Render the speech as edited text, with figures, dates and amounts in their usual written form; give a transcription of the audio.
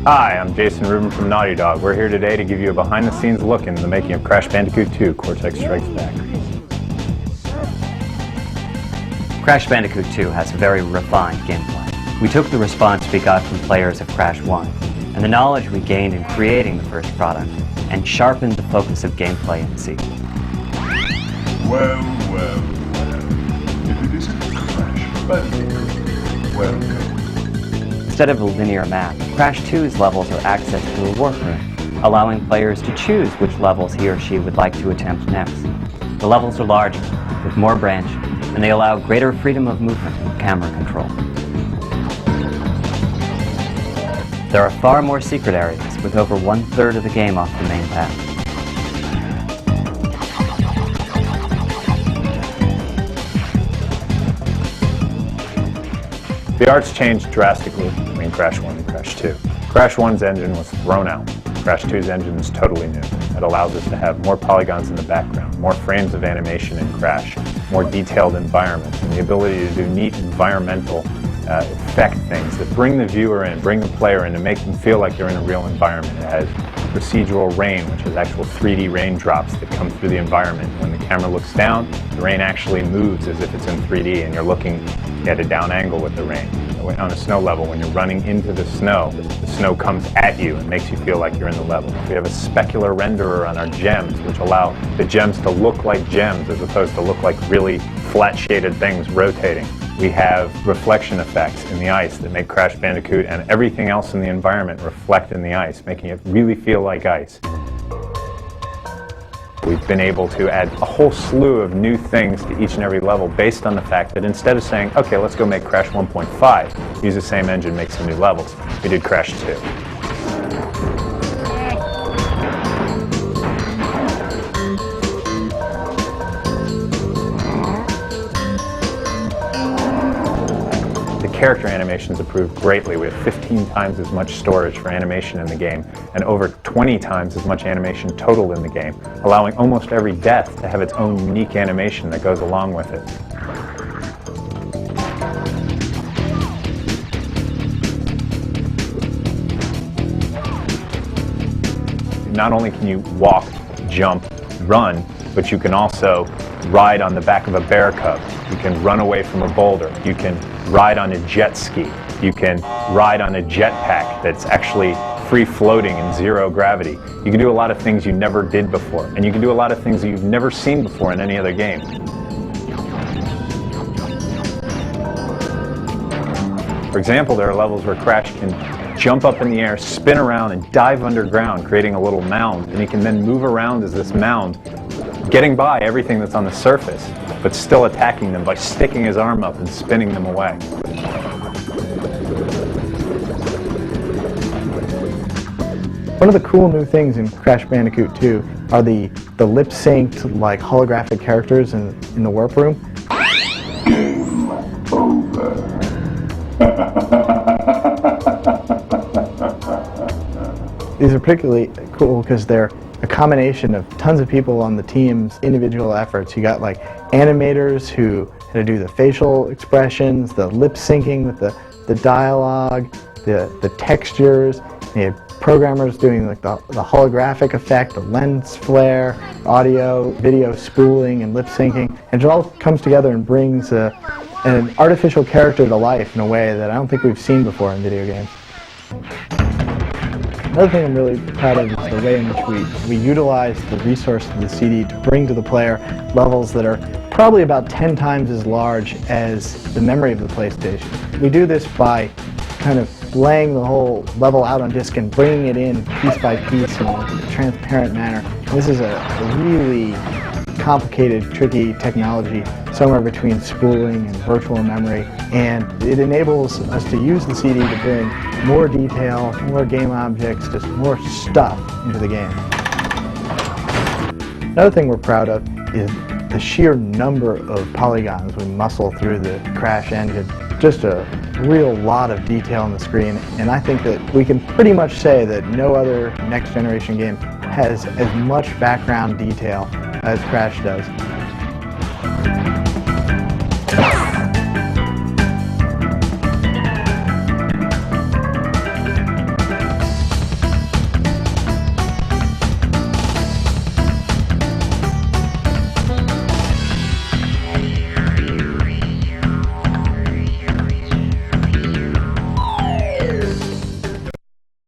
Hi, I'm Jason Rubin from Naughty Dog. We're here today to give you a behind-the-scenes look into the making of Crash Bandicoot 2, Cortex Strikes Back. Crash Bandicoot 2 has very refined gameplay. We took the response we got from players of Crash 1, and the knowledge we gained in creating the first product, and sharpened the focus of gameplay in the sequel. Well. If it isn't Crash Bandicoot, welcome. Instead of a linear map, Crash 2's levels are accessed through a workroom, allowing players to choose which levels he or she would like to attempt next. The levels are larger, with more branches, and they allow greater freedom of movement and camera control. There are far more secret areas, with over 1/3 of the game off the main path. The art's changed drastically between Crash 1 and Crash 2. Crash 1's engine was thrown out. Crash 2's engine is totally new. It allows us to have more polygons in the background, more frames of animation in Crash, more detailed environments, and the ability to do neat environmental effect things that bring the viewer in, bring the player in, and make them feel like they're in a real environment. It has procedural rain, which is actual 3D raindrops that come through the environment. When the camera looks down, the rain actually moves as if it's in 3D, and you're looking at a down angle with the rain. On a snow level, when you're running into the snow comes at you and makes you feel like you're in the level. We have a specular renderer on our gems, which allow the gems to look like gems as opposed to look like really flat shaded things rotating. We have reflection effects in the ice that make Crash Bandicoot and everything else in the environment reflect in the ice, making it really feel like ice. We've been able to add a whole slew of new things to each and every level based on the fact that instead of saying, okay, let's go make Crash 1.5, use the same engine, make some new levels, we did Crash 2. Character animations improved greatly. We have 15 times as much storage for animation in the game and over 20 times as much animation total in the game, allowing almost every death to have its own unique animation that goes along with it. Not only can you walk, jump, run, but you can also ride on the back of a bear cub. You can run away from a boulder. You can ride on a jet ski. You can ride on a jetpack that's actually free floating in zero gravity. You can do a lot of things you never did before, and you can do a lot of things that you've never seen before in any other game. For example, there are levels where Crash can jump up in the air, spin around, and dive underground, creating a little mound, and he can then move around as this mound, getting by everything that's on the surface, but still attacking them by sticking his arm up and spinning them away. One of the cool new things in Crash Bandicoot 2 are the lip-synced, like, holographic characters in the warp room. These are particularly cool because they're a combination of tons of people on the team's individual efforts. You got like animators who had to do the facial expressions, the lip syncing with the dialogue, the textures. You had programmers doing like the holographic effect, the lens flare, audio, video spooling, and lip syncing. And it all comes together and brings an artificial character to life in a way that I don't think we've seen before in video games. Another thing I'm really proud of is the way in which we utilize the resource of the CD to bring to the player levels that are probably about 10 times as large as the memory of the PlayStation. We do this by kind of laying the whole level out on disk and bringing it in piece by piece in a transparent manner. And this is a really complicated, tricky technology, somewhere between spooling and virtual memory, and it enables us to use the CD to bring more detail, more game objects, just more stuff into the game. Another thing we're proud of is the sheer number of polygons we muscle through the Crash engine. Just a real lot of detail on the screen, and I think that we can pretty much say that no other next generation game has as much background detail as Crash does.